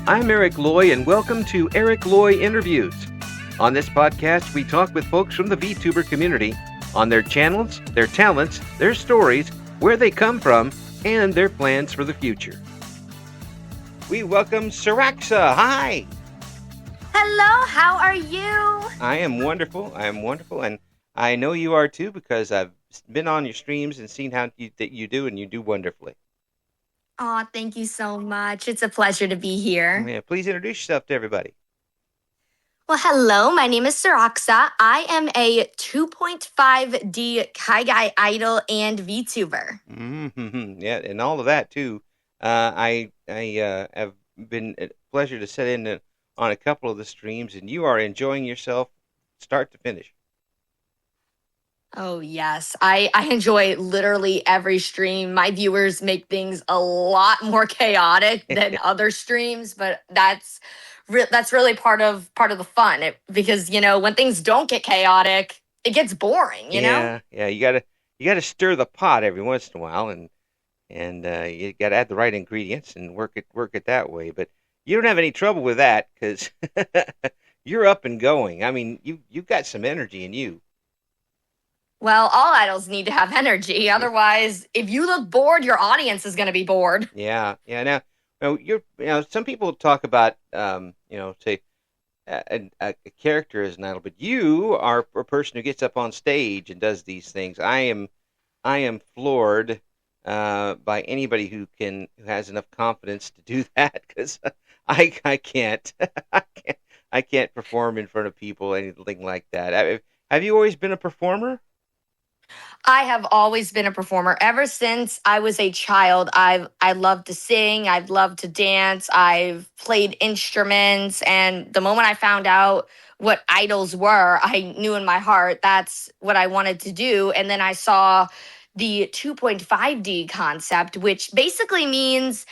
I'm Eric Loy, and welcome to Eric Loy Interviews. On this podcast, we talk with folks from the VTuber community on their channels, their talents, their stories, where they come from, and their plans for the future. We welcome Surakxa. Hi! Hello, how are you? I am wonderful, and I know you are too because I've been on your streams and seen how that you do, and you do wonderfully. Oh, thank you so much. It's a pleasure to be here. Yeah, please introduce yourself to everybody. Well, hello, my name is Surakxa. I am a 2.5D Kaigai idol and VTuber. Mm-hmm. Yeah, and all of that too. I have been a pleasure to sit in on a couple of the streams, and you are enjoying yourself start to finish. Oh, yes. I enjoy literally every stream. My viewers make things a lot more chaotic than other streams, but that's really part of the fun. Because, when things don't get chaotic, it gets boring, you know? Yeah, you gotta stir the pot every once in a while, and you gotta add the right ingredients and work it that way. But you don't have any trouble with that because you're up and going. I mean, you've got some energy in you. Well, all idols need to have energy. Otherwise, if you look bored, your audience is going to be bored. Yeah. Now, some people talk about, say a character as an idol, but you are a person who gets up on stage and does these things. I am floored by anybody who has enough confidence to do that because I can't I can't perform in front of people, anything like that. Have you always been a performer? I have always been a performer. Ever since I was a child, I love to sing, I've loved to dance, I've played instruments, and the moment I found out what idols were, I knew in my heart that's what I wanted to do. And then I saw the 2.5D concept, which basically means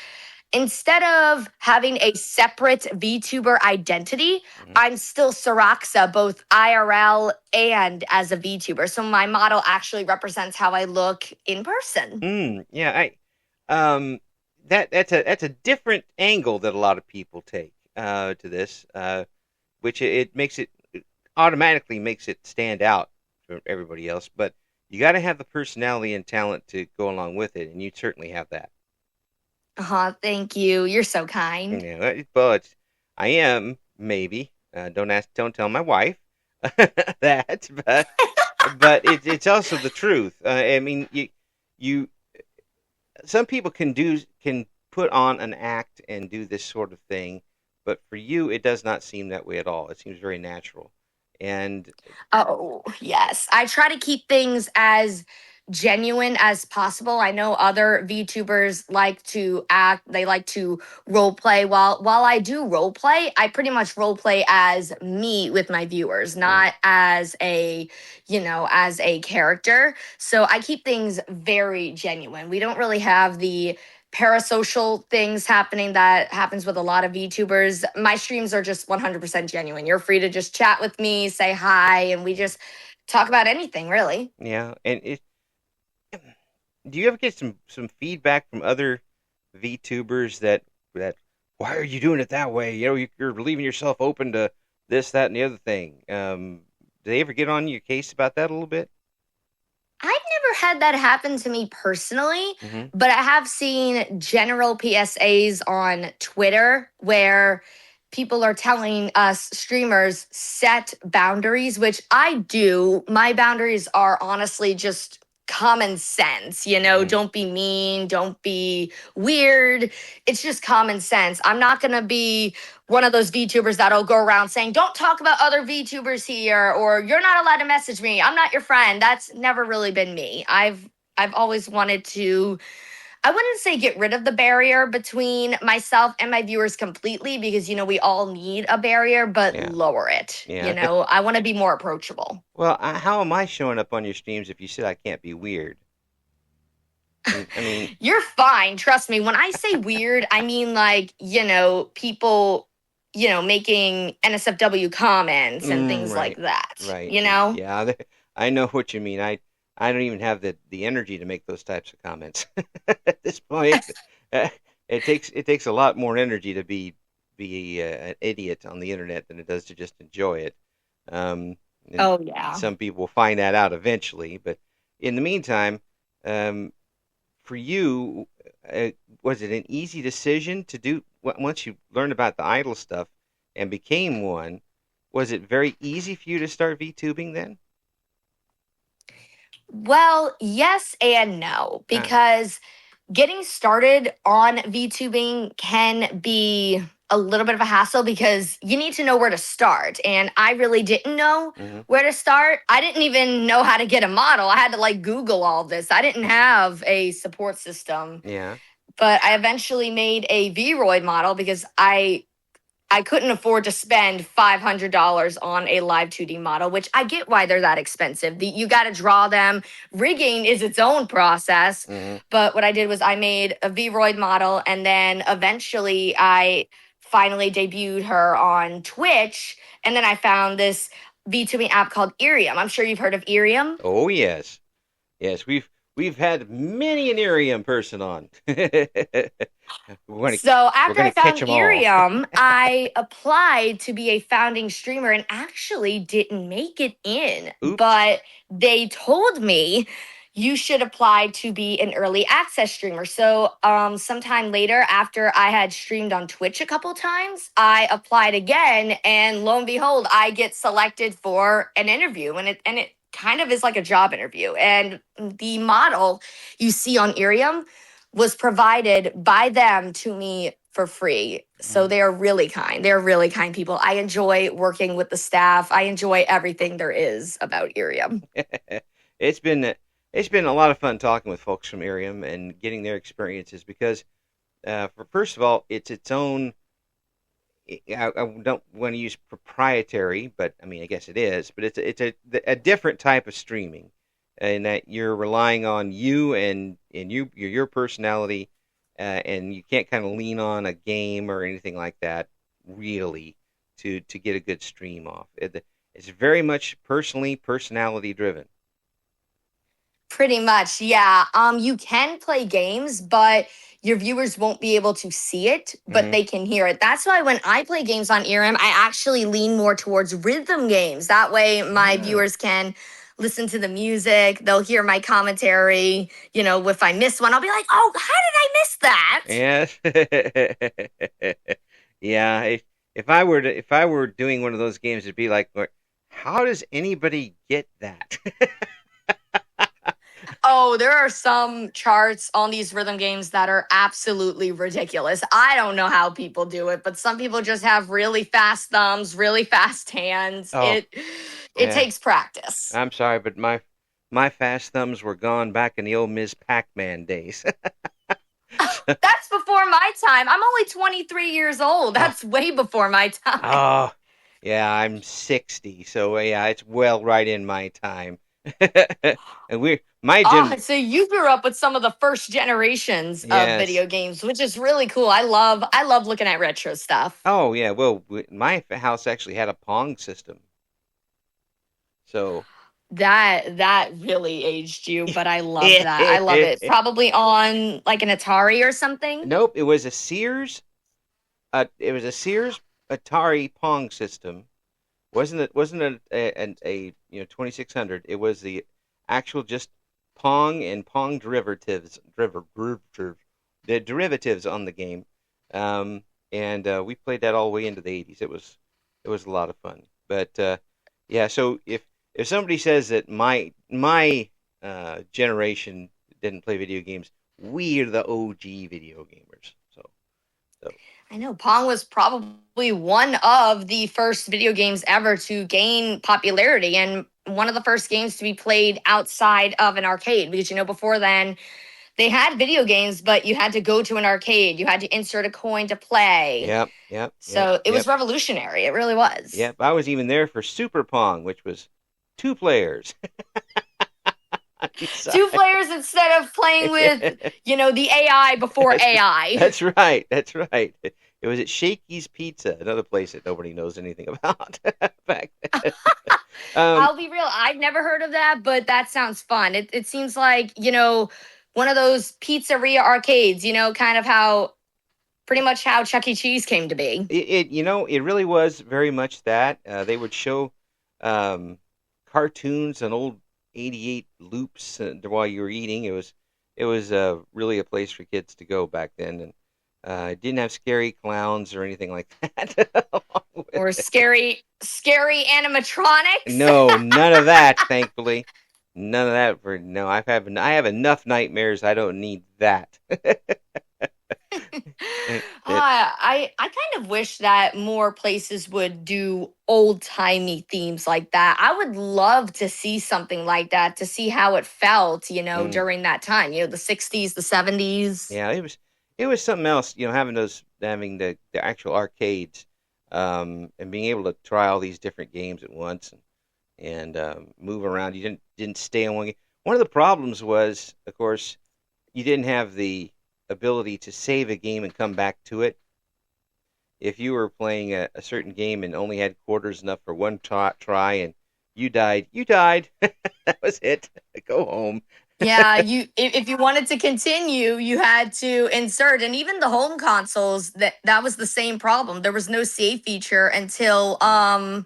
instead of having a separate VTuber identity, I'm still Surakxa, both IRL and as a VTuber. So my model actually represents how I look in person. Yeah, that's a different angle that a lot of people take to this, which it automatically makes it stand out from everybody else. But you got to have the personality and talent to go along with it, and you certainly have that. Thank you. You're so kind. Yeah, but I am maybe. Don't tell my wife that. But it's also the truth. I mean, you. Some people can put on an act and do this sort of thing, but for you, it does not seem that way at all. It seems very natural. And oh yes, I try to keep things as genuine as possible. I know other VTubers like to act, they like to role play. While I do role play, I pretty much role play as me with my viewers, not as a character. So I keep things very genuine. We don't really have the parasocial things happening that happens with a lot of VTubers. My streams are just 100% genuine. You're free to just chat with me, say hi, and we just talk about anything, really. Yeah, and do you ever get some feedback from other VTubers that why are you doing it that way? You're leaving yourself open to this, that, and the other thing. Do they ever get on your case about that a little bit? I've never had that happen to me personally, but I have seen general PSAs on Twitter where people are telling us streamers set boundaries, which I do. My boundaries are honestly just common sense, don't be mean, don't be weird. It's just common sense. I'm not going to be one of those VTubers that'll go around saying, don't talk about other VTubers here, or you're not allowed to message me, I'm not your friend. That's never really been me. I've always wanted to, I wouldn't say get rid of the barrier between myself and my viewers completely, because, we all need a barrier, but lower it. Yeah. I want to be more approachable. Well, how am I showing up on your streams if you said I can't be weird? I mean, you're fine. Trust me. When I say weird, I mean people, making NSFW comments and things like that. Right. Yeah, I know what you mean. I don't even have the energy to make those types of comments at this point. It takes a lot more energy to be be an idiot on the internet than it does to just enjoy it. Um, and Oh, yeah. some people will find that out eventually, but in the meantime, um, for you, uh, was it an easy decision to do once you learned about the idol stuff and became one? Was it very easy for you to start VTubing then? Well, yes and no, Uh, because getting started on VTubing can be a little bit of a hassle because you need to know where to start. And I really didn't know hmm where to start. I didn't even know how to get a model. I had to like Google all this. I didn't have a support system, Yeah. but I eventually made a Vroid model because I couldn't afford to spend $500 on a live 2D model, which I get why they're that expensive. You got to draw them. Rigging is its own process. hmm But what I did was I made a Vroid model, and then eventually I finally debuted her on Twitch. And then I found this VTubing app called Irium. I'm sure you've heard of Irium. Oh yes, yes. We've had many an Irium person on. We're So after gonna I catch found them all. Irium, I applied to be a founding streamer and actually didn't make it in. Oops. But they told me you should apply to be an early access streamer. So sometime later, after I had streamed on Twitch a couple times, I applied again, and lo and behold, I get selected for an interview, and it kind of is like a job interview. And the model you see on Irium was provided by them to me for free. So they are really kind. They're really kind people. I enjoy working with the staff. I enjoy everything there is about Irium. it's been it's been a lot of fun talking with folks from Irium and getting their experiences because, for first of all, it's its own. I don't want to use proprietary, but I mean I guess it is. But it's a different type of streaming, in that you're relying on you and your personality, and you can't kind of lean on a game or anything like that really to get a good stream off. It's very much personality driven. Pretty much, yeah. You can play games, but your viewers won't be able to see it, but hmm they can hear it. That's why when I play games on Erim, I actually lean more towards rhythm games. That way my Ah, viewers can listen to the music, they'll hear my commentary. If I miss one, I'll be like, "Oh, how did I miss that?" yes. Yeah. If I were doing one of those games, it'd be like, how does anybody get that? Oh, there are some charts on these rhythm games that are absolutely ridiculous. I don't know how people do it, but some people just have really fast thumbs, really fast hands. Oh, It yeah. takes practice. I'm sorry, but my fast thumbs were gone back in the old Ms. Pac-Man days. That's before my time. I'm only 23 years old. oh, That's way before my time. oh, yeah, I'm 60, so yeah, it's well right in my time. And we're my Oh, gen. so you grew up with some of the first generations of Yes. video games, which is really cool. I love looking at retro stuff. Oh yeah. Well, my house actually had a Pong system, so. That really aged you, but I love that. I love it. Probably on like an Atari or something. Nope, it was a Sears. It was a Sears Atari Pong system. Wasn't a 2600. It was the actual just Pong and Pong the derivatives on the game. And we played that all the way into the 80s. It was a lot of fun. But yeah, so if somebody says that my generation didn't play video games, we're the OG video gamers. So I know Pong was probably one of the first video games ever to gain popularity and one of the first games to be played outside of an arcade because before then they had video games, but you had to go to an arcade. You had to insert a coin to play. yep, yep, yep, So it was yep, revolutionary. It really was. yep. I was even there for Super Pong, which was two players on each Two side. players instead of playing with, the AI before That's AI. that's right. That's right. It was at Shakey's Pizza, another place that nobody knows anything about back then. Um, I'll be real. I've never heard of that, but that sounds fun. It seems like, one of those pizzeria arcades, kind of how pretty much how Chuck E. Cheese came to be. It really was very much that. They would show um, cartoons on old 88 loops while you were eating. It was really a place for kids to go back then, and it didn't have scary clowns or anything like that. Or scary animatronics. No, none of that, thankfully. None of that for no. I have enough nightmares. I don't need that. I kind of wish that more places would do old timey themes like that. I would love to see something like that to see how it felt, Mm, during that time, the 60s, the 70s. yeah, it was something else, having the actual arcades, and being able to try all these different games at once and move around. You didn't stay on one game. One of the problems was, of course, you didn't have the ability to save a game and come back to it. If you were playing a certain game and only had quarters enough for one try and you died, you died. That was it. Go home. Yeah, if you wanted to continue, you had to insert, and even the home consoles, that was the same problem. There was no save feature until I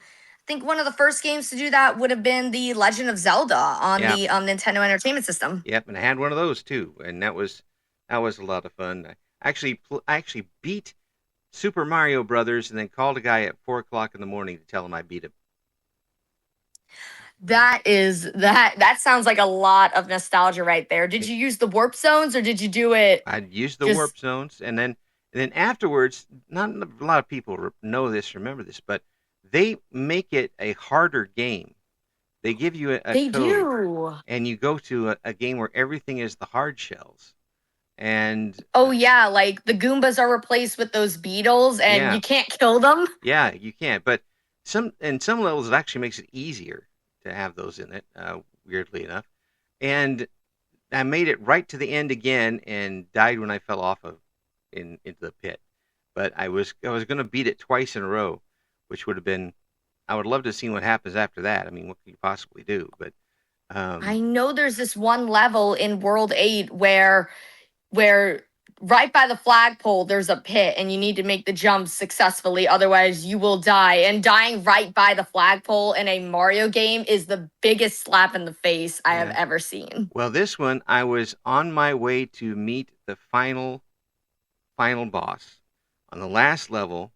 think one of the first games to do that would have been The Legend of Zelda on Yeah. the Nintendo Entertainment System. Yep, and I had one of those too, and that was a lot of fun. I actually beat Super Mario Brothers, and then called a guy at 4 o'clock in the morning to tell him I beat him. That sounds like a lot of nostalgia right there. Did you use the warp zones or did you do it I'd use the just warp zones, and then afterwards, not a lot of people know this, remember this, but they make it a harder game. They give you a they code, do? and you go to a game where everything is the hard shells, and Oh yeah, like the Goombas are replaced with those beetles and yeah, you can't kill them. yeah, you can. But some levels, it actually makes it easier to have those in it. Weirdly enough, and I made it right to the end again and died when I fell off into the pit. But I was going to beat it twice in a row, which would have been. I would love to see what happens after that. I mean, what can you possibly do? But I um, know there's this one level in World 8 where right by the flagpole there's a pit and you need to make the jump successfully, otherwise you will die. And dying right by the flagpole in a Mario game is the biggest slap in the face I have yeah. ever seen. Well, this one I was on my way to meet the final boss on the last level,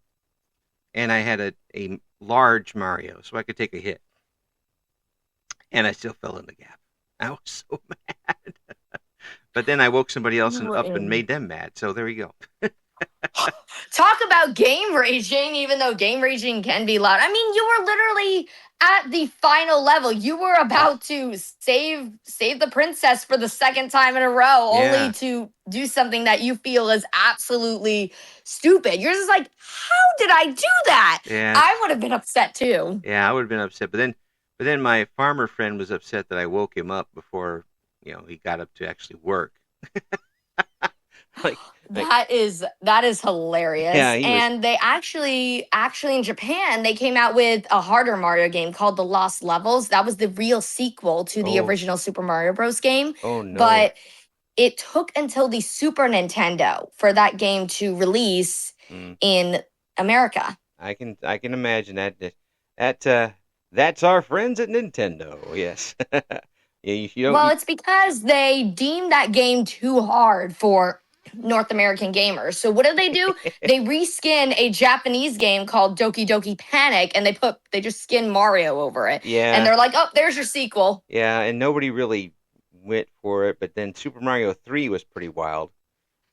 and I had a large Mario, so I could take a hit, and I still fell in the gap. I was so mad. But then I woke somebody else You were up and in. made them mad. So there you go. Talk about game raging, even though game raging can be loud. I mean, you were literally at the final level. You were Oh, about to save the princess for the second time in a row, only yeah, to do something that you feel is absolutely stupid. You're just like, how did I do that? yeah, I would have been upset too. yeah. I would have been upset. But then my farmer friend was upset that I woke him up before he got up to actually work. like, like, That is hilarious. yeah, he was. And they actually in Japan they came out with a harder Mario game called The Lost Levels. That was the real sequel to the Oh, original Super Mario Bros. Game, oh no. but it took until the Super Nintendo for that game to release Mm, in America. I can imagine that that's our friends at Nintendo. Yes. Yeah, you don't. Well, it's because they deemed that game too hard for North American gamers. So what do? They reskin a Japanese game called Doki Doki Panic and they just skin Mario over it. And Yeah, they're like, "Oh, there's your sequel." yeah, and nobody really went for it. But then Super Mario 3 was pretty wild,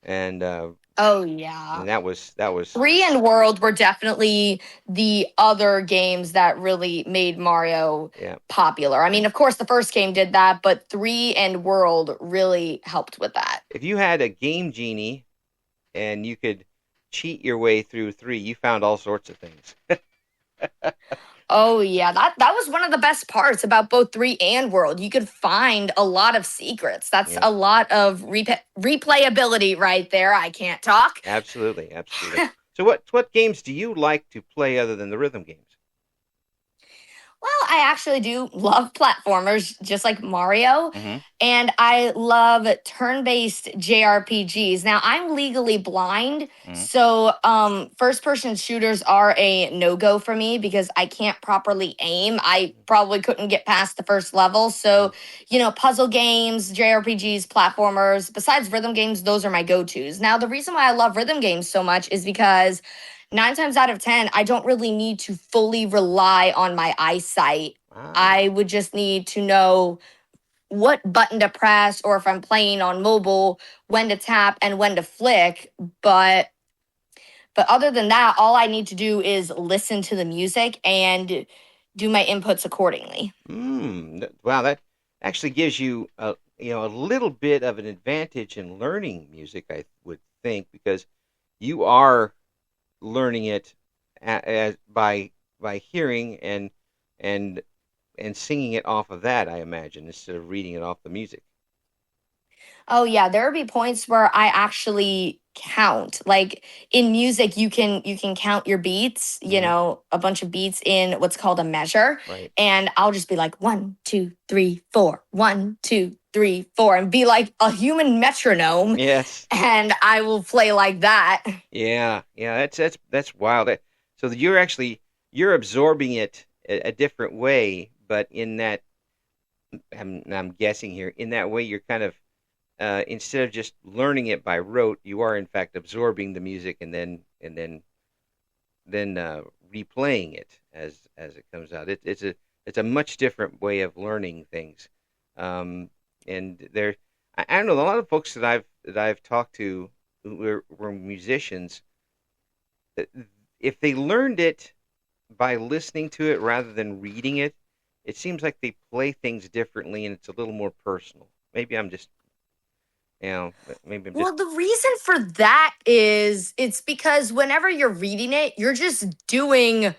and uh, Oh yeah. and that was 3 and World were definitely the other games that really made Mario yeah. popular. I mean, of course the first game did that, but 3 and World really helped with that. If you had a Game Genie and you could cheat your way through 3, you found all sorts of things. Oh yeah, that was one of the best parts about both 3 and World. You could find a lot of secrets. That's Yeah, a lot of replayability right there. I can't talk. absolutely, absolutely. So what games do you like to play other than the rhythm games? Well, I actually do love platformers, just like Mario, Hmm. and I love turn-based JRPGs. Now, I'm legally blind, Hmm. so first-person shooters are a no-go for me because I can't properly aim. I probably couldn't get past the first level. So, puzzle games, JRPGs, platformers, besides rhythm games, those are my go-tos. Now, the reason why I love rhythm games so much is because 9 times out of 10, I don't really need to fully rely on my eyesight. Ah. I would just need to know what button to press, or if I'm playing on mobile, when to tap and when to flick. But other than that, all I need to do is listen to the music and do my inputs accordingly. Wow, that actually gives you a little bit of an advantage in learning music, I would think, because you are learning it by hearing and and singing it off of that, I imagine, instead of reading it off the music. Oh yeah, there would be points where I actually count. Like in music, you can count your beats, Hmm. a bunch of beats in what's called a measure. Right. And I'll just be like 1, 2, 3, 4, 1, 2, 3, 4, and be like a human metronome, Yes. and I will play like that. Yeah. Yeah. That's wild. So that you're absorbing it a different way, but in that I'm guessing here in that way you're kind of instead of just learning it by rote, you are in fact absorbing the music and then replaying it as it comes out. It's a much different way of learning things, um, and I don't know, a lot of folks that I've talked to who were musicians. uh, If they learned it by listening to it rather than reading it, it seems like they play things differently and it's a little more personal. Maybe I'm just maybe I'm just. Well, the reason for that is it's because whenever you're reading it, you're just doing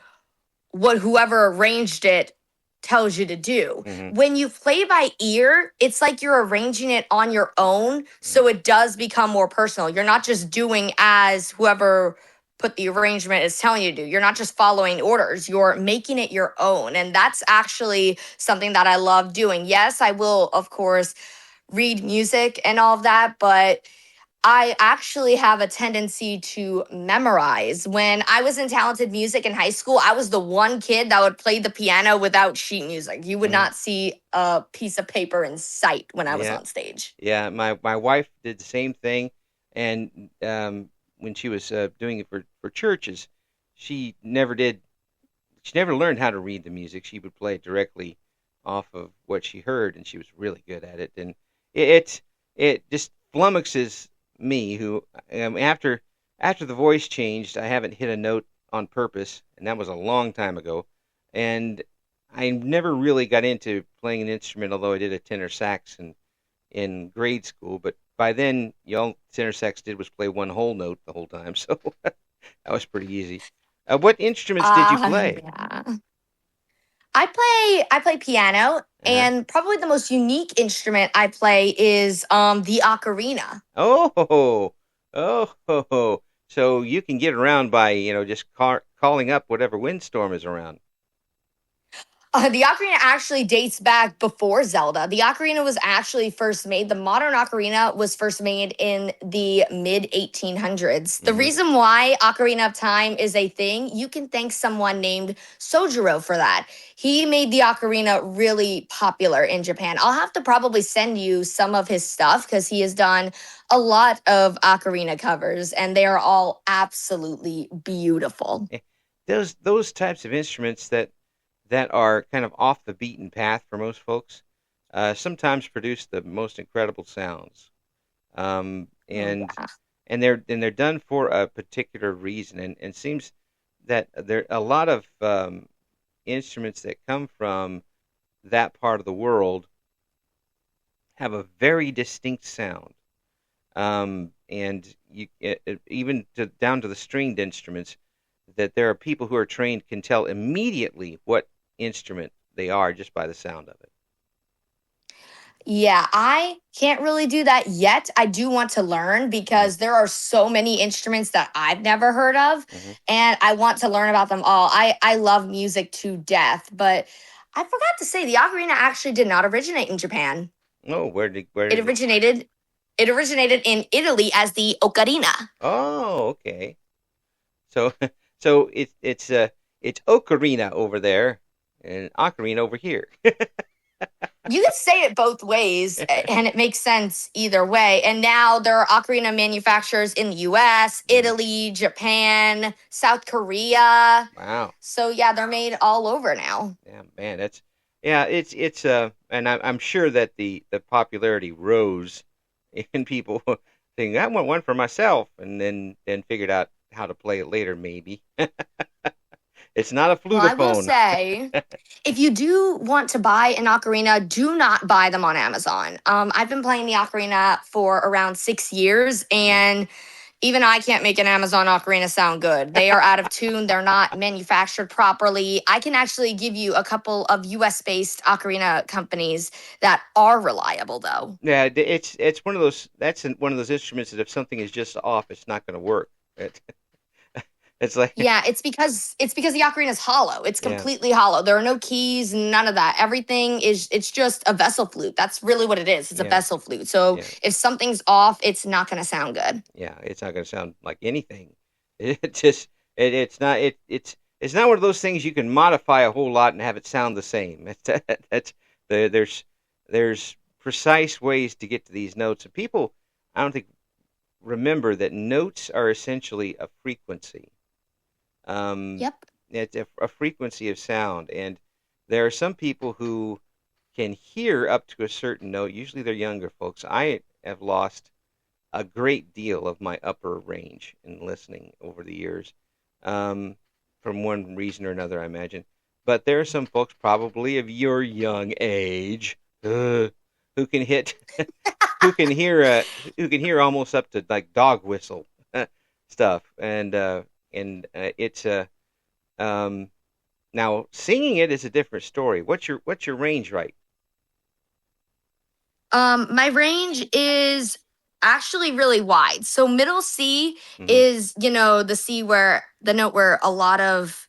what whoever arranged it tells you to do. Hmm. When you play by ear, it's like you're arranging it on your own. So it does become more personal. You're not just doing as whoever put the arrangement is telling you to do. You're not just following orders, you're making it your own. And that's actually something that I love doing. Yes, I will, of course, read music and all of that, but I actually have a tendency to memorize. When I was in talented music in high school, I was the one kid that would play the piano without sheet music. You would Hmm. not see a piece of paper in sight when I was Yeah. on stage. Yeah, my wife did the same thing, and when she was doing it for churches, she never did. She never learned how to read the music. She would play it directly off of what she heard, and she was really good at it. And it it just flummoxes me, who after the voice changed, I haven't hit a note on purpose, and that was a long time ago. And I never really got into playing an instrument, although I did a tenor sax in grade school, but by then, all tenor sax did was play one whole note the whole time, so that was pretty easy. What instruments did you play? Yeah. I play piano, Uh-huh. and probably the most unique instrument I play is the ocarina. Oh, oh, so you can get around by just calling up whatever windstorm is around. The ocarina actually dates back before Zelda. The ocarina was actually first made. The modern ocarina was first made in the mid 1800s. The Hmm. reason why Ocarina of Time is a thing, you can thank someone named Sojiro for that. He made the ocarina really popular in Japan. I'll have to probably send you some of his stuff because he has done a lot of ocarina covers, and they are all absolutely beautiful. Those types of instruments that are kind of off the beaten path for most folks sometimes produce the most incredible sounds. um, Oh, and yeah. and they're done for a particular reason. And seems that there a lot of instruments that come from that part of the world have a very distinct sound. And even down to the stringed instruments, that there are people who are trained can tell immediately what instrument they are just by the sound of it. Yeah, I can't really do that yet. I do want to learn Mm-hmm. because there are so many instruments that I've never heard of, Mm-hmm. and I want to learn about them all. I love music to death, but I forgot to say the ocarina actually did not originate in Japan. Oh, where It did it? originated it originated in Italy as the ocarina. Oh, okay. So so it's ocarina over there and ocarina over here. You can say it both ways, and it makes sense either way. And now there are ocarina manufacturers in the US, Mhm. Italy, Japan, South Korea. Wow. So yeah, they're made all over now. Yeah, man, that's yeah, it's and I'm sure that the popularity rose in people thinking I want one for myself and then figured out how to play it later maybe. It's not a Well, I will flutophone. say, if you do want to buy an ocarina, do not buy them on Amazon. I've been playing the ocarina for around 6 years, Mm. and even I can't make an Amazon ocarina sound good. They are out of tune. They're not manufactured properly. I can actually give you a couple of US based ocarina companies that are reliable, though. Yeah, it's one of those one of those instruments that if something is just off, it's not going to work. It's like Yeah, it's because the ocarina is hollow. It's yeah, completely hollow. There are no keys, none of that. Everything is it's just a vessel flute. That's really what it is. It's a yeah, vessel flute. So yeah, if something's off, it's not going to sound good. yeah. It's not going to sound like anything. It just it's not it's not one of those things you can modify a whole lot and have it sound the same. That's there's there's precise ways to get to these notes, and people I don't think remember that notes are essentially a frequency. Um, Yep. it's a frequency of sound, and there are some people who can hear up to a certain note. Usually, they're younger folks. I have lost a great deal of my upper range in listening over the years, um, from one reason or another, I imagine. But there are some folks, probably of your young age, who can hit, who can hear, who can hear almost up to like dog whistle stuff, and it's um, now singing it is a different story. What's your range, right? My range is actually really wide. So middle C Mm-hmm. is, the C where the note where a lot of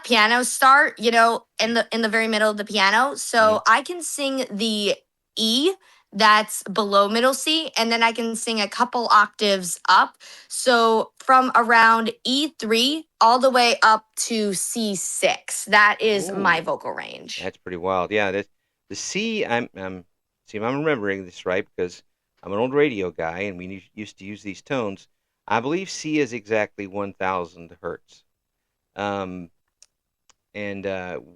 pianos start, in the very middle of the piano. Mm-hmm. So I can sing the E that's below middle C, and then I can sing a couple octaves up. So from around E3 all the way up to C6. That is my Oh, vocal range. that's pretty wild. Yeah, that the C. I'm see if I'm remembering this right because I'm an old radio guy and we used to use these tones. I believe C is exactly 1,000 hertz. Um, and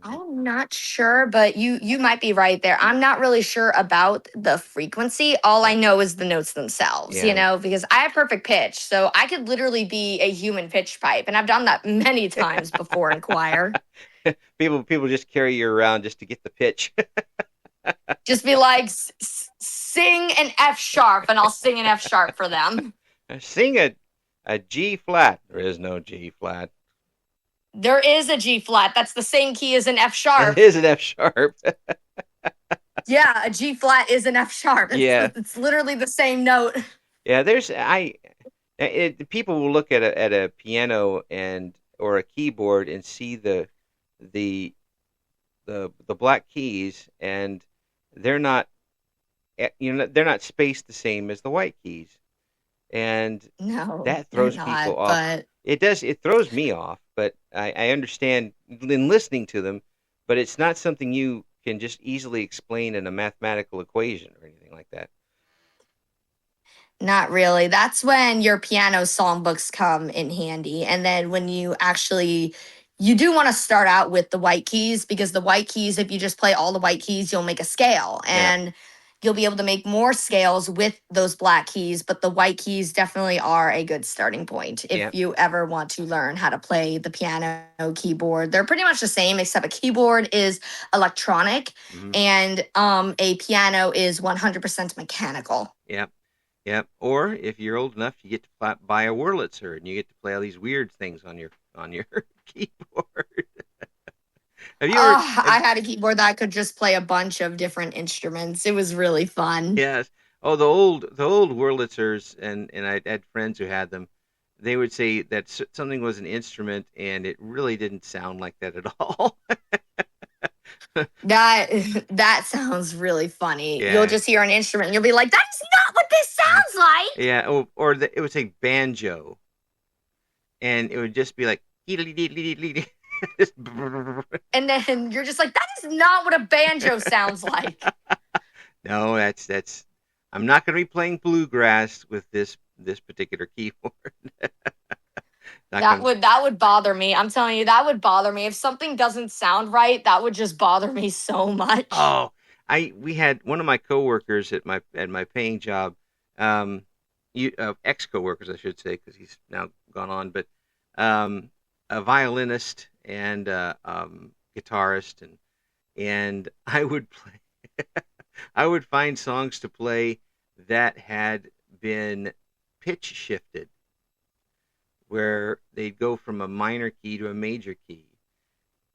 I'm not sure, but you might be right there. I'm not really sure about the frequency. All I yeah, know is the notes themselves, yeah. because I have perfect pitch. So I could literally be a human pitch pipe. And I've done that many times before in choir. People just carry you around just to get the pitch. Just be like, sing an F sharp, and I'll sing an F sharp for them. Sing a G flat. There is no G flat. There is a G flat. That's the same key as an F It sharp. is an F sharp. Yeah, a G flat is an F sharp. It's, Yeah, it's literally the same note. yeah. People will look at a piano and or a keyboard and see the the black keys and they're not they're not spaced the same as the white keys and No, that they're throws people not. off. But It throws me off, but I understand in listening to them, but it's not something you can just easily explain in a mathematical equation or anything like that. not really. That's when your piano songbooks come in handy. And then when you do want to start out with the white keys because the white keys, if you just play all the white keys, you'll make a scale Yeah, and you'll be able to make more scales with those black keys. But the white keys definitely are a good starting point if yeah. you ever want to learn how to play the piano keyboard. They're pretty much the same, except a keyboard is electronic Hmm. and a piano is 100% mechanical. Yeah. Yeah, or if you're old enough, you get to buy a Wurlitzer, and you get to play all these weird things on your keyboard. Have you ever? Oh, I had a keyboard that could just play a bunch of different instruments. It was really fun. Yes. Oh, the old Wurlitzers, and I had friends who had them. They would say that something was an instrument, and it really didn't sound like that at all. That that sounds really funny. You'll Yeah. just hear an instrument and you'll be like, "That is not what this sounds like." Yeah. Or it would say banjo, and it would just be like just And then you're just like, "That is not what a banjo sounds like." no, that's. I'm not going to be playing bluegrass with this particular keyboard. Not That going. would that would bother me. I'm telling you, that would bother me. If something doesn't sound right, that would just bother me so much. Oh, I we had one of my coworkers at my paying job, ex coworkers I should say because he's now gone on, but a violinist and guitarist, and I would play, I would find songs to play that had been pitch shifted, where they'd go from a minor key to a major key,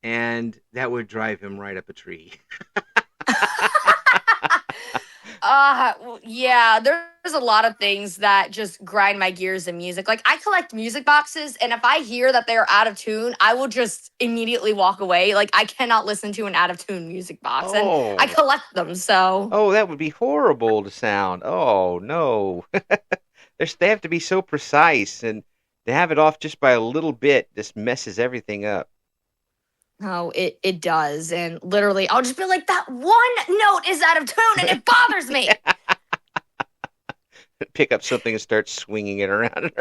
and that would drive him right up a tree. Yeah, there's a lot of things that just grind my gears in music. Like I collect music boxes, and if I hear that they're out of tune, I will just immediately walk away. Like I cannot listen to an out of tune music box, and I Oh, collect them. So oh, that would be horrible to sound. Oh no, they have to be so precise, and to have it off just by a little bit just messes everything up. oh, it does, and literally, I'll just be like, that one note is out of tune, and it bothers me. Pick up something and start swinging it around.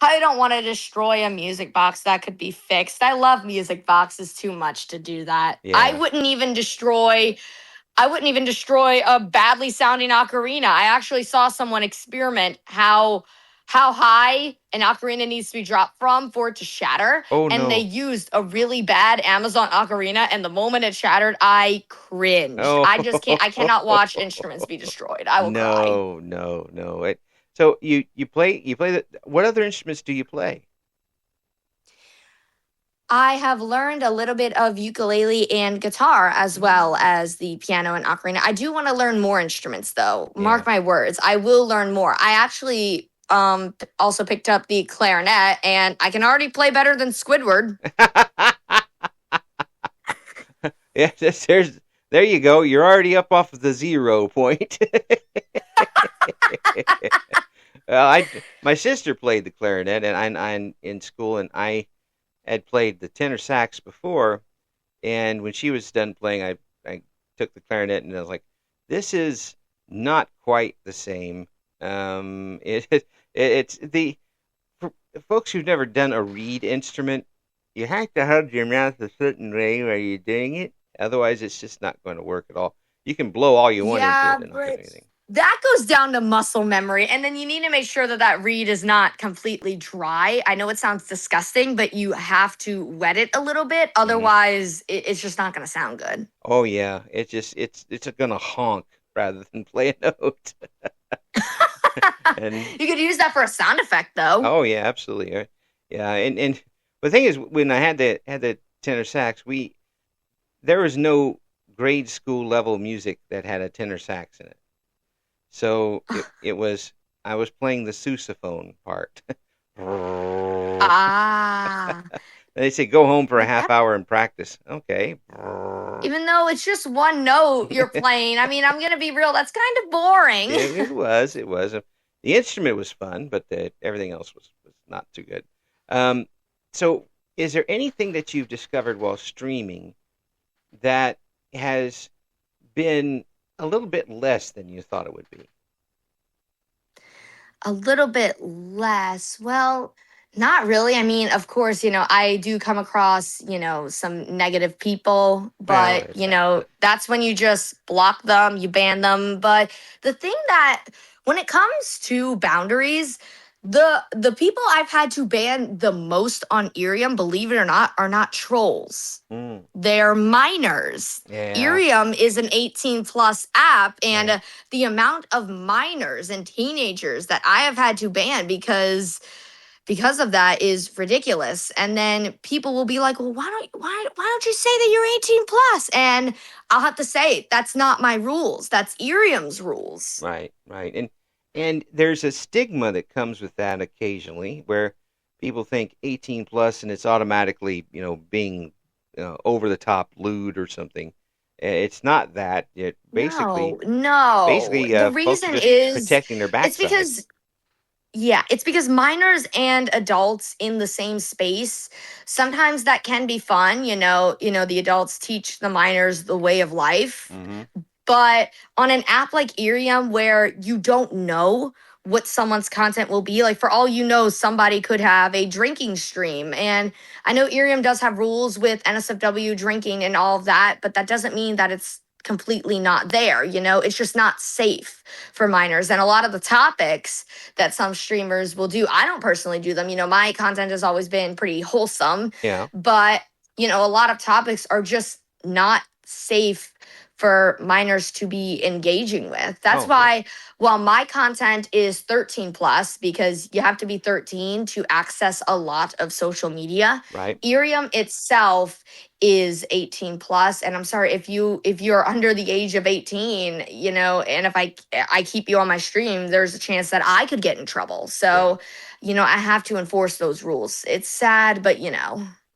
I don't want to destroy a music box that could be fixed. I love music boxes too much to do that. Yeah. I wouldn't even destroy a badly sounding ocarina. I actually saw someone experiment how high an ocarina needs to be dropped from for it to shatter, Oh and they no. used a really bad Amazon ocarina, and the moment it shattered, I cringed. Oh I just can't I cannot watch instruments be destroyed. I will cry. no, no, no. So you play what other instruments do you play? I have learned a little bit of ukulele and guitar as well as the piano and ocarina. I do want to learn more instruments though. Yeah. Mark my words, I will learn more. I actually also picked up the clarinet and I can already play better than Squidward. Yeah, there you go. You're already up off of the 0 point. Well, my sister played the clarinet, and I'm in school, and I had played the tenor sax before. And when she was done playing, I took the clarinet, and I was like, "This is not quite the same." It's for folks who've never done a reed instrument. You have to hold your mouth a certain way while you're doing it. Otherwise, it's just not going to work at all. You can blow all you want into Yeah, it and not do but anything. that goes down to muscle memory. And then you need to make sure that that reed is not completely dry. I know it sounds disgusting, but you have to wet it a little bit. Hmm. Otherwise, it's just not going to sound good. Oh yeah, it's gonna honk rather than play a note. And You could use that for a sound effect, though. oh yeah, absolutely. Yeah, and the thing is, when I had the tenor sax, we there was no grade school level music that had a tenor sax in it. So it was I was playing the sousaphone part. Ah. They say go home for a half That, hour and practice. Okay. even though it's just one note you're playing, I mean, I'm going to be real, that's kind of boring. It was. The instrument was fun, but everything else was not too good. Um, so, is there anything that you've discovered while streaming that has been a little bit less than you thought it would be? A little bit less. Well, not really. I mean, of course, I do come across, some negative people, Well, but, it's happens. that's when you just block them, you ban them. But the thing that when it comes to boundaries, the people I've had to ban the most on Irium, believe it or not, are not trolls. Mm, They're minors. yeah, Irium is an 18 plus app, and right. the amount of minors and teenagers that I have had to ban because because of that is ridiculous. And then people will be like, well, why don't you say that you're 18 plus? And I'll have to say, that's not my rules. That's Irium's rules. Right, right. And there's a stigma that comes with that occasionally where people think 18 plus and it's automatically, being over the top lewd or something. It's not that. It No, basically no. The folks are reason just is protecting their it's backside. because yeah, it's because minors and adults in the same space, sometimes that can be fun, the adults teach the minors the way of life. Hmm. But on an app like Irium, where you don't know what someone's content will be, like for all you know, somebody could have a drinking stream. And I know Irium does have rules with NSFW drinking and all of that, but that doesn't mean that it's completely not there. It's just not safe for minors. And a lot of the topics that some streamers will do, I don't personally do them. My content has always been pretty wholesome, Yeah. but, a lot of topics are just not safe for minors to be engaging with. That's Oh, yeah. why, while my content is 13 plus, because you have to be 13 to access a lot of social media, Right. Irium itself is 18 plus. And I'm sorry if you're under the age of 18, and if I keep you on my stream, there's a chance that I could get in trouble. Yeah. So, I have to enforce those rules. It's sad, but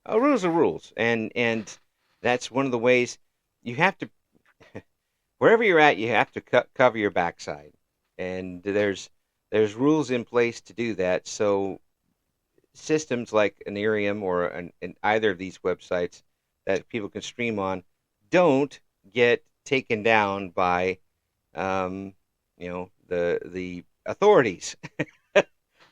Rules are rules, and that's one of the ways you have to. Wherever you're at, you have to cover your backside, and there's rules in place to do that. So systems like an Irium or an either of these websites that people can stream on don't get taken down by the authorities.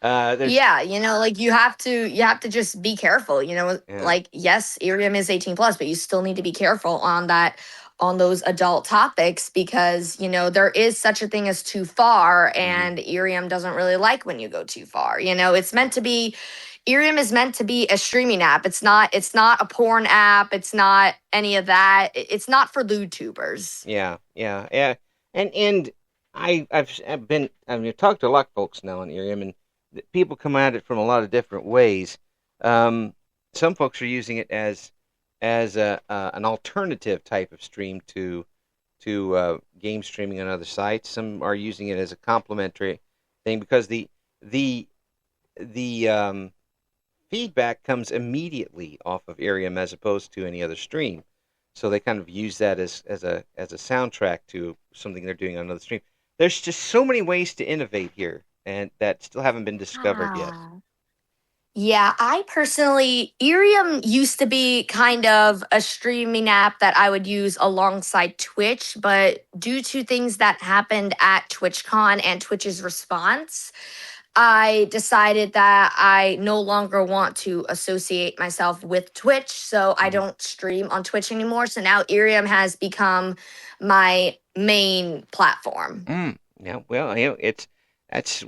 There's yeah, like you have to just be careful, yeah. like yes, Irium is 18 plus, but you still need to be careful on those adult topics because there is such a thing as too far, Hmm. and Irium doesn't really like when you go too far. It's meant to be Irium is meant to be a streaming app. It's not a porn app. It's not any of that. It's not for lewd tubers. Yeah, yeah, yeah. And I've talked to a lot of folks now on Irium, and people come at it from a lot of different ways. Um, some folks are using it as an alternative type of stream to game streaming on other sites. Some are using it as a complementary thing because the the feedback comes immediately off of Irium as opposed to any other stream. So they kind of use that as a soundtrack to something they're doing on another stream. There's just so many ways to innovate here, and that still haven't been discovered yet. Ah. Yeah, I personally, Irium used to be kind of a streaming app that I would use alongside Twitch, but due to things that happened at TwitchCon and Twitch's response, I decided that I no longer want to associate myself with Twitch, so I Hmm. don't stream on Twitch anymore. So now Irium has become my main platform. Yeah, well, that's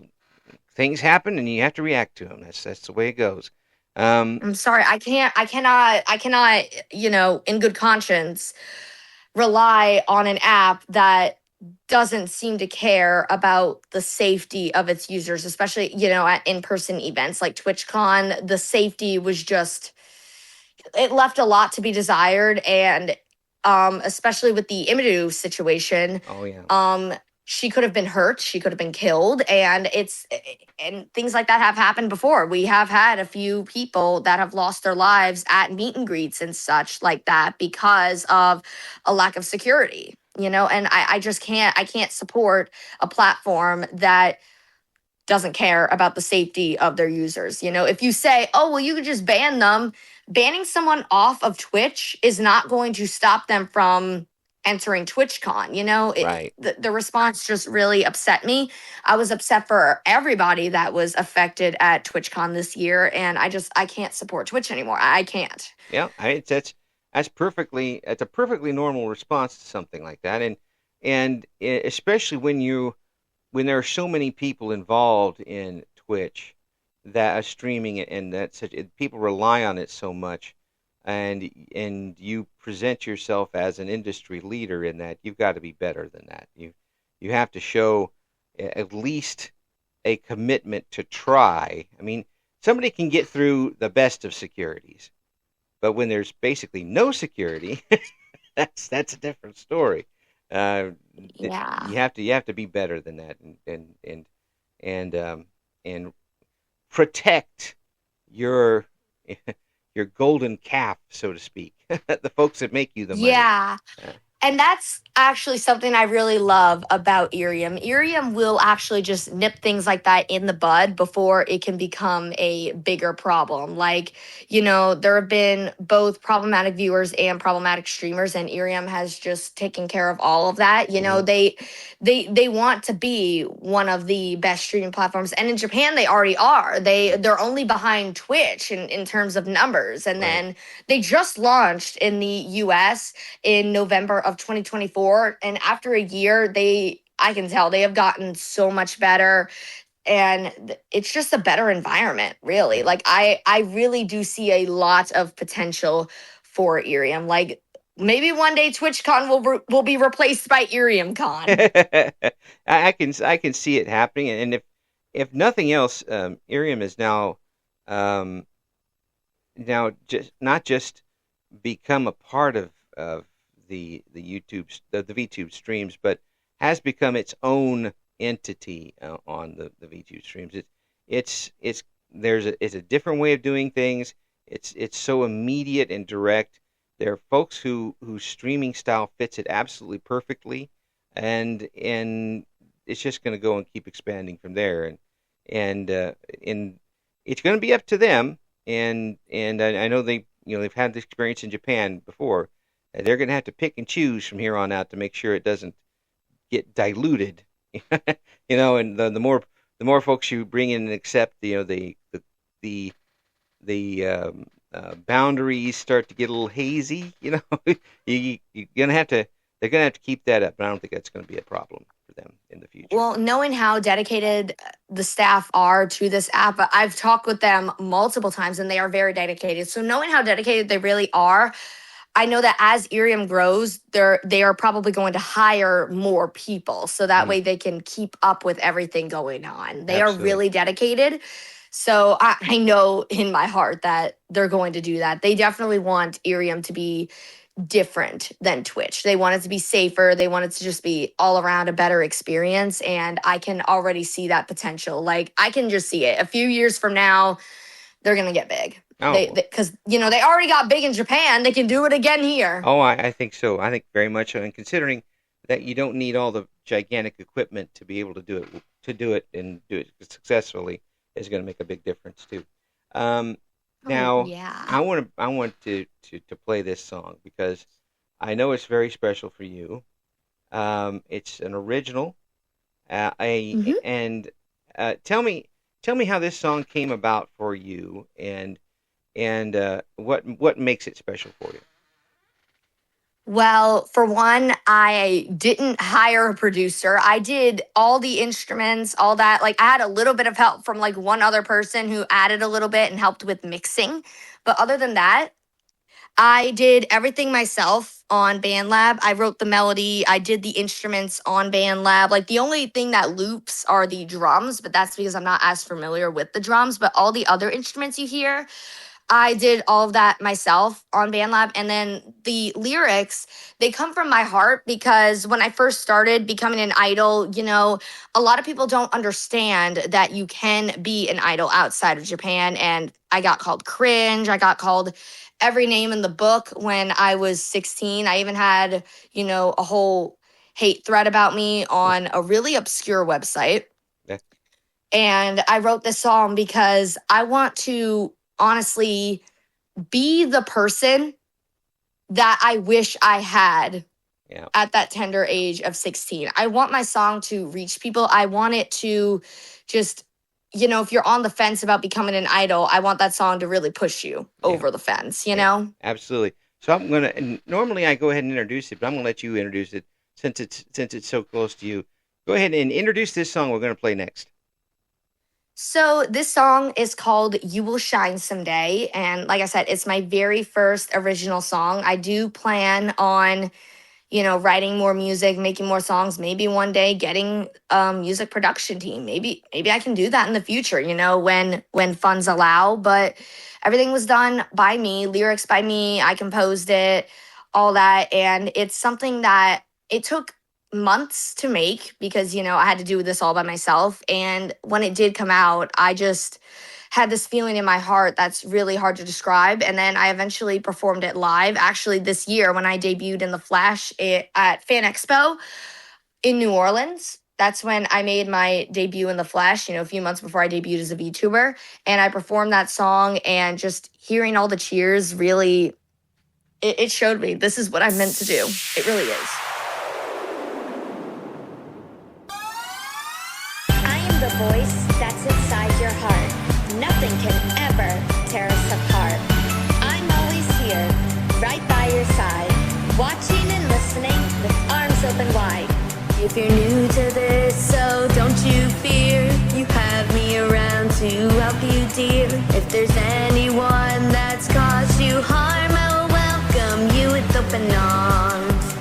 things happen, and you have to react to them. That's the way it goes. Um, I'm sorry, I cannot, in good conscience, rely on an app that doesn't seem to care about the safety of its users, especially, at in-person events like TwitchCon. The safety was just it left a lot to be desired, and especially with the Imidu situation, oh yeah. um she could have been hurt, she could have been killed, and things like that have happened before. We have had a few people that have lost their lives at meet and greets and such like that because of a lack of security, and I just can't support a platform that doesn't care about the safety of their users. If you say, oh, well, you could just ban them, banning someone off of Twitch is not going to stop them from entering TwitchCon. Right. The response just really upset me. I was upset for everybody that was affected at TwitchCon this year, and I can't support Twitch anymore. I can't. Yeah, that's a perfectly normal response to something like that, and especially when there are so many people involved in Twitch that are streaming it, and people rely on it so much, and you present yourself as an industry leader in that, you've got to be better than that. You have to show at least a commitment to try. I mean, somebody can get through the best of securities, but when there's basically no security, that's a different story. Uh, Yeah. you have to be better than that, and and protect your your golden calf, so to speak, the folks that make you the money. Yeah. Uh, And that's actually something I really love about Irium. Irium will actually just nip things like that in the bud before it can become a bigger problem. Like, there have been both problematic viewers and problematic streamers, and Irium has just taken care of all of that. mhm, They want to be one of the best streaming platforms. And in Japan they already are. yeah, They're only behind Twitch in terms of numbers. And right. then they just launched in the US in November of 2024. And after a year, I can tell they have gotten so much better. And it's just a better environment, really. Yeah. Like I really do see a lot of potential for Irium. Like maybe one day TwitchCon will be replaced by IriumCon. I can see it happening, and if nothing else, Irium is um, now just not just become a part of the the VTube streams, but has become its own entity on the VTube streams. It's it's a different way of doing things. It's so immediate and direct. There are folks whose streaming style fits it absolutely perfectly, and it's just going to go and keep expanding from there. And it's going to be up to them. And I know they've had this experience in Japan before. They're going to have to pick and choose from here on out to make sure it doesn't get diluted. And the more folks you bring in and accept, the boundaries start to get a little hazy. You're gonna have to they're gonna have to keep that up. But I don't think that's going to be a problem for them in the future. Well, knowing how dedicated the staff are to this app, I've talked with them multiple times and they are very dedicated. So knowing how dedicated they really are, I know that as Irium grows, they are probably going to hire more people so that Mm, way they can keep up with everything going on. They are absolutely. really dedicated. So I know in my heart that they're going to do that. They definitely want Irium to be different than Twitch. They want it to be safer. They want it to just be all around a better experience. And I can already see that potential. Like I can just see it. A few years from now, they're gonna get big. They Oh, because they already got big in Japan. They can do it again here. oh, I think so. I think very much so. And considering that you don't need all the gigantic equipment to be able to do it and do it successfully is going to make a big difference too. Um, Oh Now, yeah. I want to play this song because I know it's very special for you. It's an original. Mhm. And tell me how this song came about for you, and what makes it special for you. Well, for one, I didn't hire a producer. I did all the instruments, all that. Like I had a little bit of help from like one other person who added a little bit and helped with mixing. But other than that, I did everything myself on BandLab. I wrote the melody, I did the instruments on BandLab. Like the only thing that loops are the drums, but that's because I'm not as familiar with the drums. But all the other instruments you hear, I did all of that myself on BandLab. And then the lyrics, they come from my heart because when I first started becoming an idol, a lot of people don't understand that you can be an idol outside of Japan. And I got called cringe. I got called every name in the book when I was 16. I even had, a whole hate thread about me on a really obscure website. Yeah, And I wrote this song because I want to honestly be the person that I wish I had yeah, at that tender age of 16. I want my song to reach people. I want it to just, if you're on the fence about becoming an idol, I want that song to really push you yeah, over the fence, yeah, absolutely. So I'm gonna. And normally I go ahead and introduce it, but I'm gonna let you introduce it since it's so close to you. Go ahead and introduce this song we're gonna play next. So this song is called You Will Shine Someday. And like I said, it's my very first original song. I do plan on writing more music, making more songs, maybe one day getting a music production team. Maybe I can do that in the future, when funds allow. But everything was done by me, lyrics by me, I composed it, all that. And it's something that it took months to make because, I had to do this all by myself. And when it did come out, I just had this feeling in my heart that's really hard to describe. And then I eventually performed it live, actually, this year when I debuted in The Flash at Fan Expo in New Orleans. That's when I made my debut in The Flash, a few months before I debuted as a VTuber. And I performed that song, and just hearing all the cheers really, it showed me this is what I'm meant to do. It really is. I am the voice that's inside your heart. Nothing can ever tear us apart. I'm always here, right by your side, watching and listening with arms open wide. If you're new to this, so don't you fear. You have me around to help you, dear. If there's anyone that's caused you harm, I'll welcome you with open arms.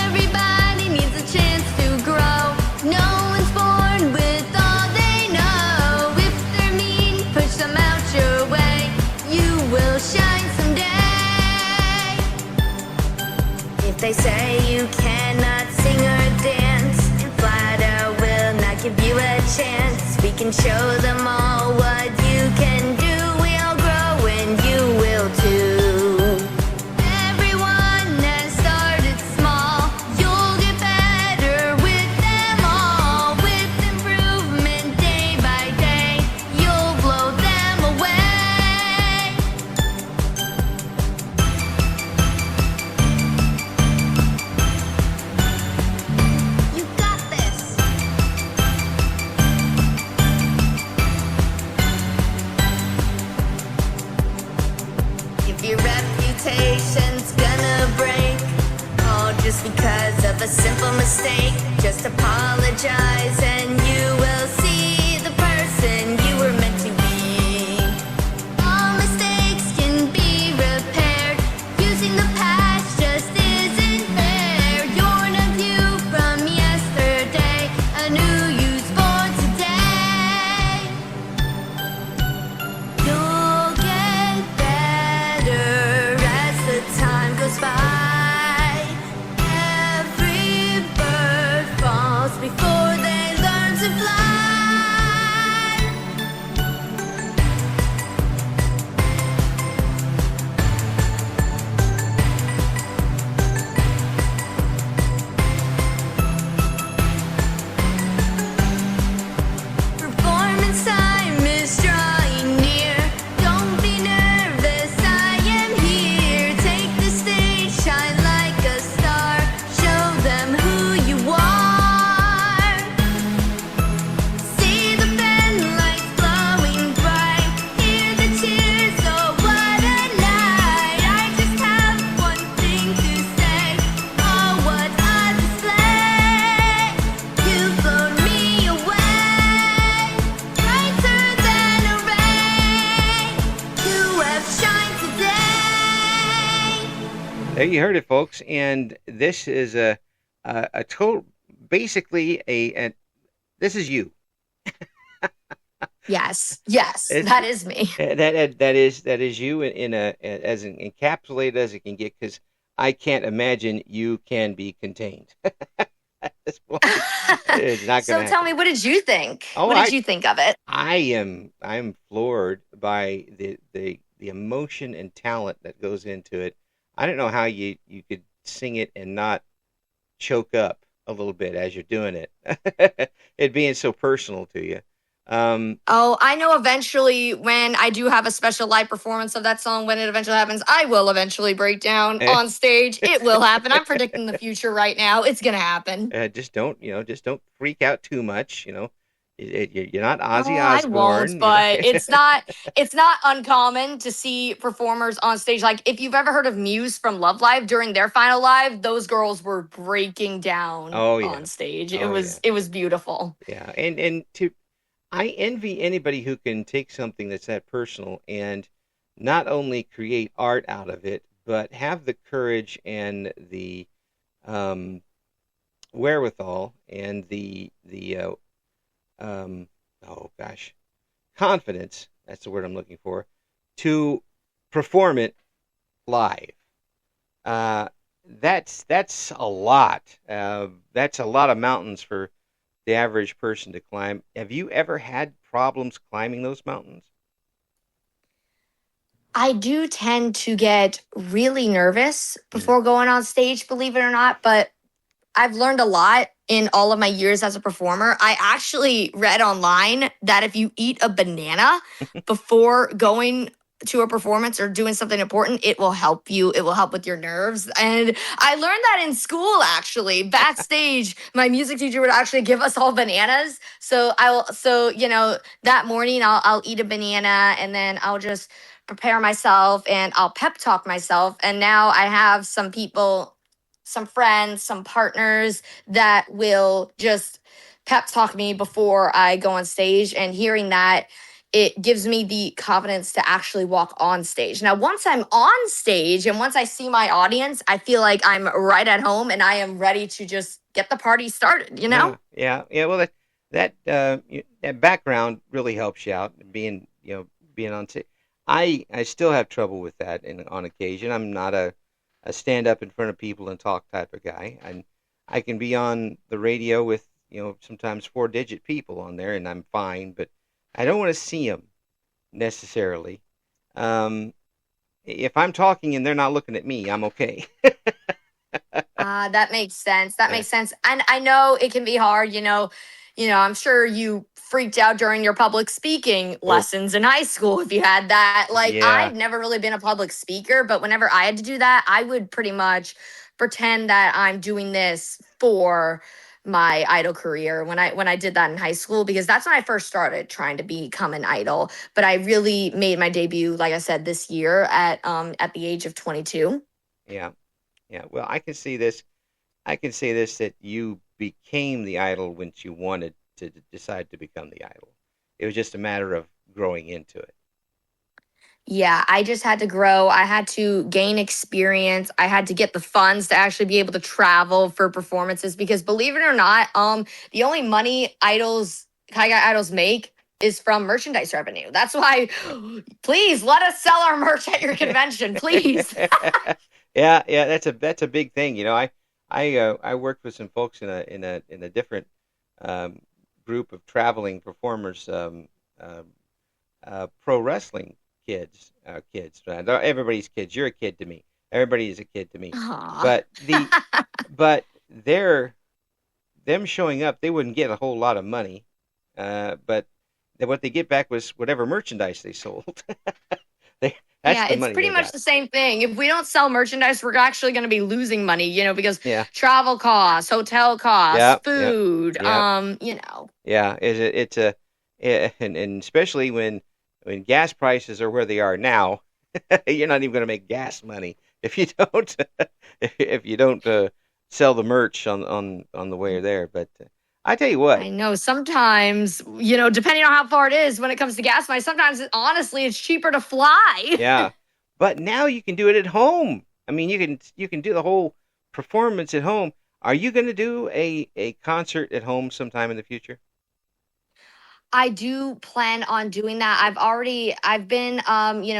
Everybody needs a chance to grow. No one's born with all they know. If they're mean, push them out your way. You will shine someday. If they say you cannot sing or dance, and flat out will not give you a chance, we can show them all what you can do. We all grow and you will too. Everyone has started small. You'll get better with them all. With improvement day by day, you'll blow them away. You got this. If your reputation's gonna break, all just because of a simple mistake, just apologize and you will see the person you were meant to be. All mistakes can be repaired. Using the past just isn't fair. You're not you from yesterday, a new you's born today. You'll get better as the time goes by. Every bird falls before they learn to fly. Performance time is drawing near. Don't be nervous, I am here. Take the stage, shine like a star. Show them who you are. See the pen lights glowing bright. Hear the cheers, oh what a night. I just have one thing to say. Oh, what a display. You've blown me away, brighter than a ray. You have shined today. There you heard it, folks. And this is a total, basically this is you. Yes, It's- that is me. That is you in as encapsulated as it can get, because I can't imagine you can be contained. At this point, it's not So going to tell happen. me, what did you think? Oh, What did you think of it? I'm floored by the emotion and talent that goes into it. I don't know how you could sing it and not choke up a little bit as you're doing it. It being so personal to you. Oh, I know eventually when I do have a special live performance of that song, when it eventually happens, I will eventually break down on stage. It will happen. I'm predicting the future right now. It's going to happen. just don't freak out too much. You're not Ozzy Oh, I Osbourne. won't, but it's not uncommon to see performers on stage. Like, if you've ever heard of Muse from Love Live, during their final live, those girls were breaking down Oh, yeah. on stage. Oh, It was beautiful. Yeah, and I envy anybody who can take something that's that personal and not only create art out of it, but have the courage and the um, wherewithal and the um, oh gosh, confidence. That's the word I'm looking for, to perform it live. Uh, that's a lot. That's a lot of mountains for the average person to climb. Have you ever had problems climbing those mountains? I do tend to get really nervous Mhm. before going on stage, believe it or not, but I've learned a lot in all of my years as a performer. I actually read online that if you eat a banana before going to a performance or doing something important, it will help you. It will help with your nerves. And I learned that in school actually. Backstage, my music teacher would actually give us all bananas. So that morning I'll eat a banana and then I'll just prepare myself and I'll pep talk myself. And now I have some people, some friends, some partners that will just pep talk me before I go on stage. And hearing that, it gives me the confidence to actually walk on stage. Now, once I'm on stage and once I see my audience, I feel like I'm right at home and I am ready to just get the party started, you know? Yeah, yeah, yeah. Well, that background really helps you out. Being on stage. I still have trouble with that, on occasion. I'm not a stand up in front of people and talk type of guy. And I can be on the radio with sometimes 4-digit people on there, and I'm fine. But I don't want to see them necessarily. Um, if I'm talking and they're not looking at me, I'm okay. That makes sense. That Uh, makes sense. And I know it can be hard, I'm sure you freaked out during your public speaking oh, lessons in high school if you had that. Like yeah, I've never really been a public speaker, but whenever I had to do that, I would pretty much pretend that I'm doing this for my idol career when I did that in high school because that's when I first started trying to become an idol. But I really made my debut, like I said, this year at the age of 22. yeah, yeah. Well, I can see this. I can say this that you became the idol when you wanted to decide to become the idol. It was just a matter of growing into it. Yeah, I just had to grow. I had to gain experience. I had to get the funds to actually be able to travel for performances because believe it or not, the only money Kai Guy idols make is from merchandise revenue. That's why Yeah. please let us sell our merch at your convention, please. Yeah, yeah, that's a big thing. I worked with some folks in a different um, group of traveling performers, uh, pro wrestling kids. Everybody's kids. You're a kid to me. Everybody is a kid to me. Aw. But but them showing up, they wouldn't get a whole lot of money. But what they get back was whatever merchandise they sold. That's Yeah, the it's money pretty they much got. the same thing. If we don't sell merchandise, we're actually going to be losing money, because Yeah. travel costs, hotel costs, Yeah. Yeah. food, Yeah. Yeah. And especially when gas prices are where they are now, you're not even going to make gas money if you don't if you don't sell the merch on the way there. But I tell you what, I know sometimes, depending on how far it is when it comes to gas money, sometimes honestly it's cheaper to fly. yeah. But now you can do it at home. I mean, you can do the whole performance at home. Are you going to do a concert at home sometime in the future? I do plan on doing that. I've been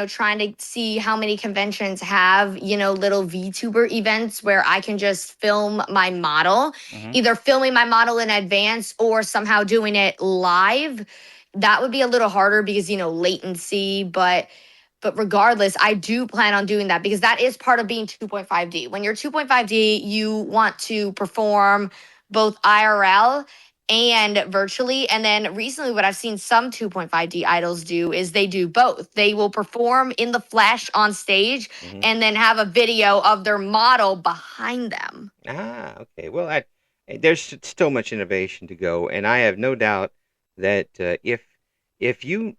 trying to see how many conventions have, little VTuber events where I can just film my model, Hmm. either filming my model in advance or somehow doing it live. That would be a little harder because, latency, but regardless, I do plan on doing that because that is part of being 2.5D. When you're 2.5D, you want to perform both IRL and virtually. And then recently, what I've seen some 2.5D idols do is they do both. They will perform in the flesh on stage Hmm. and then have a video of their model behind them. Ah, okay. Well, there's still much innovation to go, and I have no doubt that if you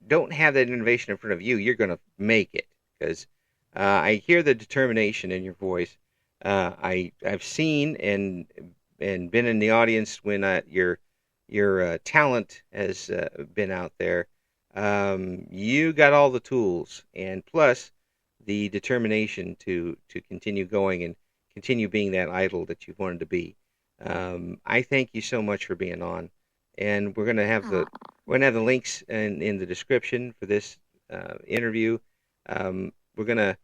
don't have that innovation in front of you, you're going to make it because I hear the determination in your voice. I've seen and been in the audience when your talent has been out there. You got all the tools, and plus the determination to continue going and continue being that idol that you've wanted to be. I thank you so much for being on, and we're gonna have the links in the description for this interview. We're gonna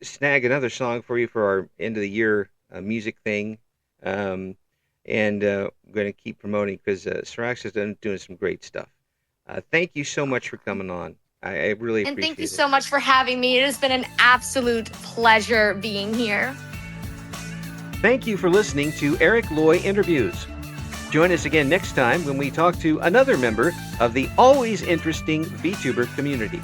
snag another song for you for our end of the year music thing, and we're going to keep promoting because Surakxa's doing some great stuff. Thank you so much for coming on. I really appreciate it. And thank you so much for having me. It has been an absolute pleasure being here. Thank you for listening to Eric Loy Interviews. Join us again next time when we talk to another member of the always interesting VTuber community.